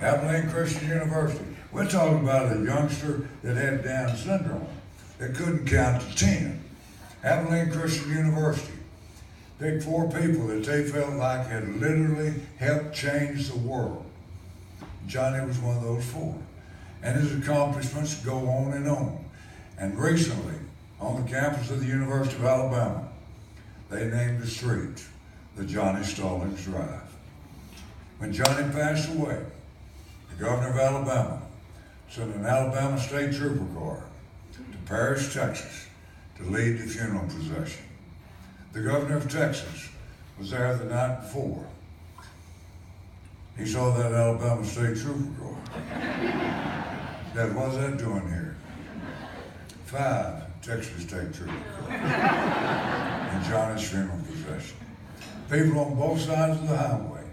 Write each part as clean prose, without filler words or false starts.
Abilene Christian University. We're talking about a youngster that had Down syndrome that couldn't count to 10. Abilene Christian University picked 4 people that they felt like had literally helped change the world. Johnny was one of those 4. And his accomplishments go on and on. And recently, on the campus of the University of Alabama, they named the street the Johnny Stallings Drive. When Johnny passed away, the governor of Alabama sent an Alabama State Trooper car to Paris, Texas, to lead the funeral procession. The governor of Texas was there the night before. He saw that Alabama State Trooper car. Said, what's that doing here? 5 Texas State Trooper cars in Johnny's funeral procession. People on both sides of the highway,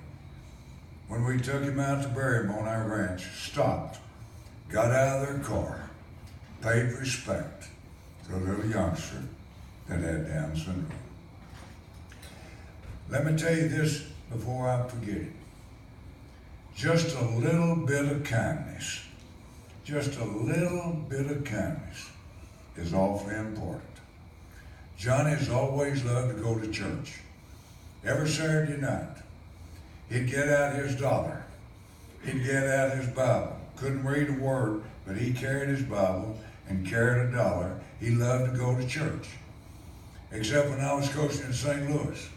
when we took him out to bury him on our ranch, stopped, got out of their car, paid respect to a little youngster that had Down syndrome. Let me tell you this before I forget it. Just a little bit of kindness, just a little bit of kindness is awfully important. Johnny has always loved to go to church. Every Saturday night, he'd get out his dollar. He'd get out his Bible. Couldn't read a word, but he carried his Bible and carried a dollar. He loved to go to church. Except when I was coaching in St. Louis.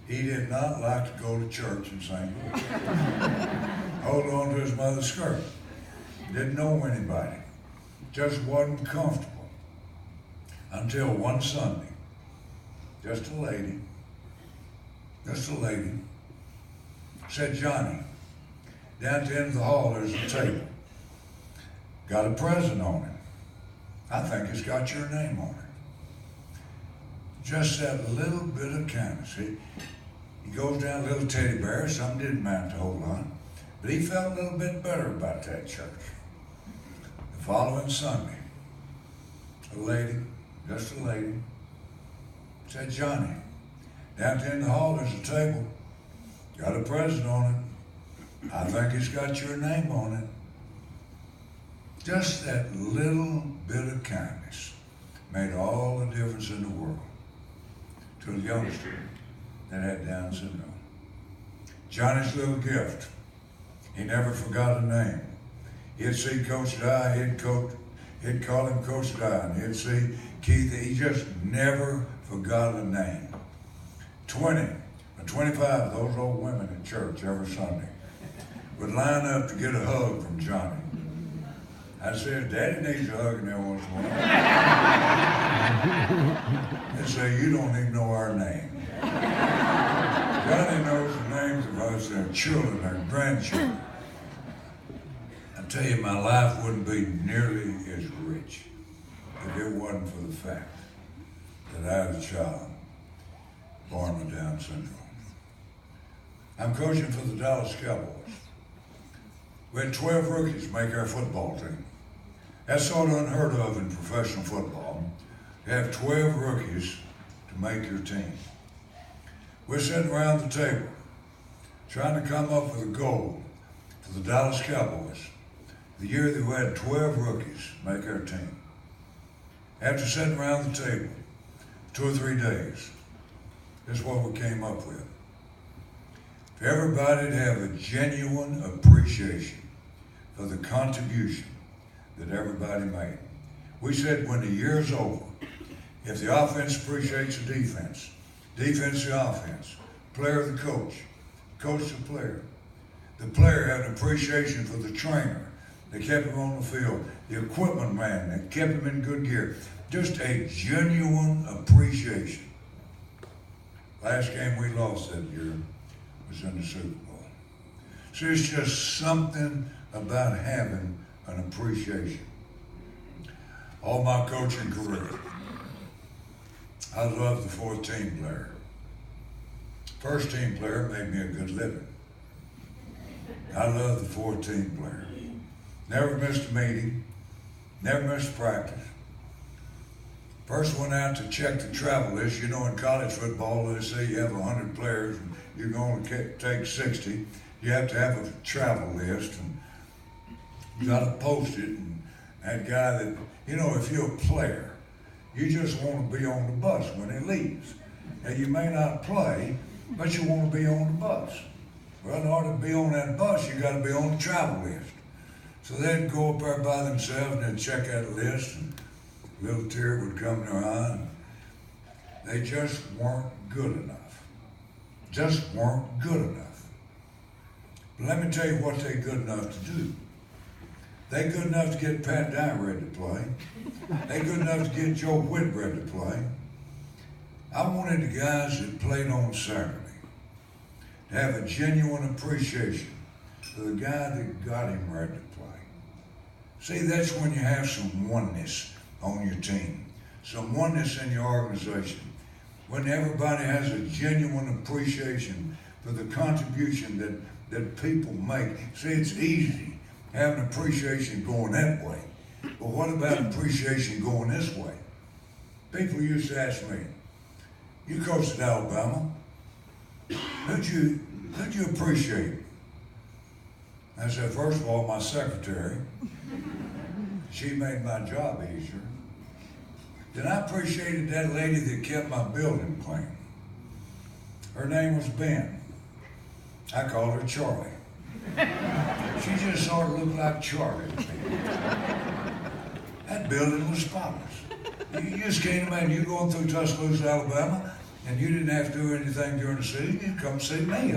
He did not like to go to church in St. Louis. Hold on to his mother's skirt. Didn't know anybody. Just wasn't comfortable. Until one Sunday, just a lady, said, Johnny, down at the end of the hall there's a table. Got a present on it. I think it's got your name on it. Just that little bit of kindness. He goes down a little teddy bear, something didn't amount to hold on, but he felt a little bit better about that church. The following Sunday, a lady, just a lady, said, Johnny, down at the end of the hall there's a table, got a present on it. I think it's got your name on it. Just that little bit of kindness made all the difference in the world to a youngster that had Down syndrome. Johnny's little gift, he never forgot a name. He'd see Coach Dye, he'd call him Coach Dye, and he'd see Keith, he just never forgot a name. 20 or 25 of those old women in church every Sunday would line up to get a hug from Johnny. I said, Daddy needs a hug in there once in a while. They'd say, you don't even know our name. Johnny knows the names of us, their children, their grandchildren. I tell you, my life wouldn't be nearly as rich if it wasn't for the fact that I had a child born with Down syndrome. I'm coaching for the Dallas Cowboys. We had 12 rookies make our football team. That's sort of unheard of in professional football. You have 12 rookies to make your team. We're sitting around the table trying to come up with a goal for the Dallas Cowboys the year that we had 12 rookies make our team. After sitting around the table 2 or 3 days, this is what we came up with. For everybody to have a genuine appreciation for the contribution that everybody made. We said when the year's over, if the offense appreciates the defense, defense the offense, player the coach, coach the player had an appreciation for the trainer that kept him on the field, the equipment man that kept him in good gear. Just a genuine appreciation. Last game we lost that year was in the Super Bowl. So it's just something about having an appreciation. All my coaching career, I loved the 4th team player. First team player made me a good living. I love the 4th team player. Never missed a meeting, never missed a practice. First went out to check the travel list. You know, in college football, they say you have 100 players and you're going to take 60. You have to have a travel list, and you got to post it. And that guy that, you know, if you're a player, you just want to be on the bus when it leaves. Now, you may not play, but you want to be on the bus. Well, in order to be on that bus, you got to be on the travel list. So they'd go up there by themselves and they'd check that list, and a little tear would come in their eye. And they just weren't good enough. Just weren't good enough. But let me tell you what they're good enough to do. They're good enough to get Pat Dye ready to play. They're good enough to get Joe Whitt ready to play. I wanted the guys that played on Saturday to have a genuine appreciation for the guy that got him ready to play. See, that's when you have some oneness on your team, some oneness in your organization, when everybody has a genuine appreciation for the contribution that people make. See, it's easy having appreciation going that way, but what about appreciation going this way? People used to ask me, you coached at Alabama, who'd you appreciate? I said, first of all, my secretary. She made my job easier. Then I appreciated that lady that kept my building clean. Her name was Ben. I called her Charlie. She just sort of looked like Charlie to me. That building was spotless. You just can't imagine you going through Tuscaloosa, Alabama, and you didn't have to do anything during the season. You'd come see me.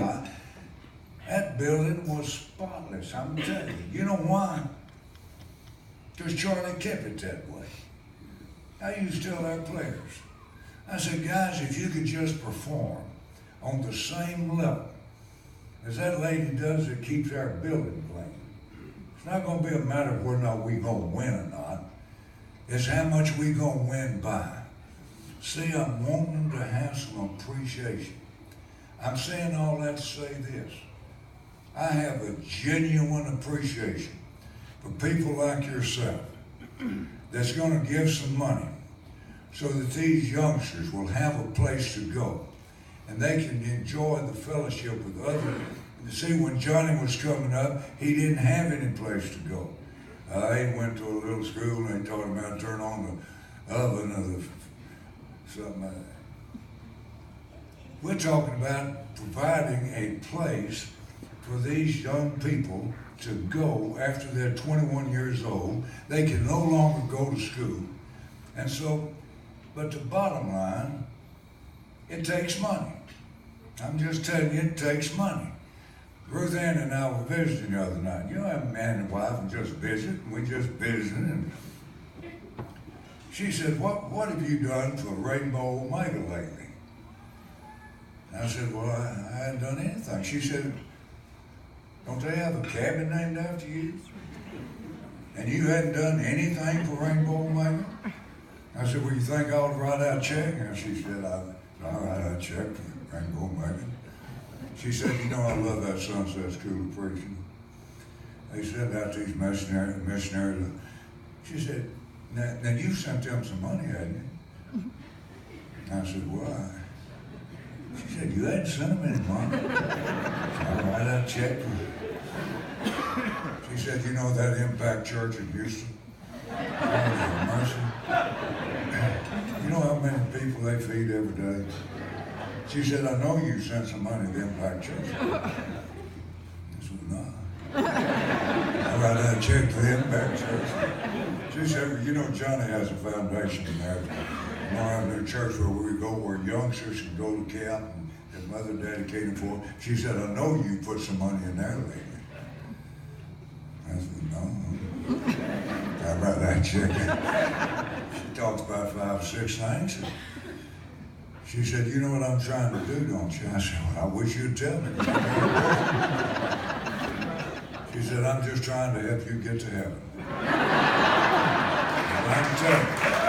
That building was spotless, I'm telling you. You know why? Because Charlie kept it that way. I used to tell our players, I said, guys, if you could just perform on the same level as that lady does that keeps our building clean, it's not going to be a matter of whether or not we're going to win or not. It's how much we're going to win by. See, I'm wanting them to have some appreciation. I'm saying all that to say this. I have a genuine appreciation for people like yourself that's going to give some money so that these youngsters will have a place to go and they can enjoy the fellowship with others. And see, when Johnny was coming up, he didn't have any place to go. He went to a little school and they taught him how to turn on the oven or something like that. We're talking about providing a place for these young people to go after they're 21 years old. They can no longer go to school. And so, but the bottom line, it takes money. I'm just telling you, it takes money. Ruth Ann and I were visiting the other night. You know, I'm a man and wife and just visit, and we just visited. And she said, what have you done for Rainbow Omega lately? And I said, well, I hadn't done anything. She said, don't they have a cabin named after you? And you hadn't done anything for Rainbow Omega? I said, well, you think I ought to write out a check? And she said, I'll write out a check for Rainbow Omega. She said, you know, I love that Sunset School of Preaching. They send out these missionaries. She said, now you sent them some money, hadn't you? I said, why? She said, you hadn't sent them any money. So I'll write out a check. She said, you know that Impact Church in Houston? Oh, mercy. You know how many people they feed every day? She said, I know you sent some money to Impact Church. I said, no. I write out a check to the Impact Church. She said, you know, Johnny has a foundation in there. We have a new church where we go where youngsters can go to camp and their mother dedicated for it. She said, I know you put some money in there lately. I said, no. I write that check. She talks about 5 or 6 things. She said, you know what I'm trying to do, don't you? I said, well, I wish you'd tell me. She said, I'm just trying to help you get to heaven. And I'm telling you,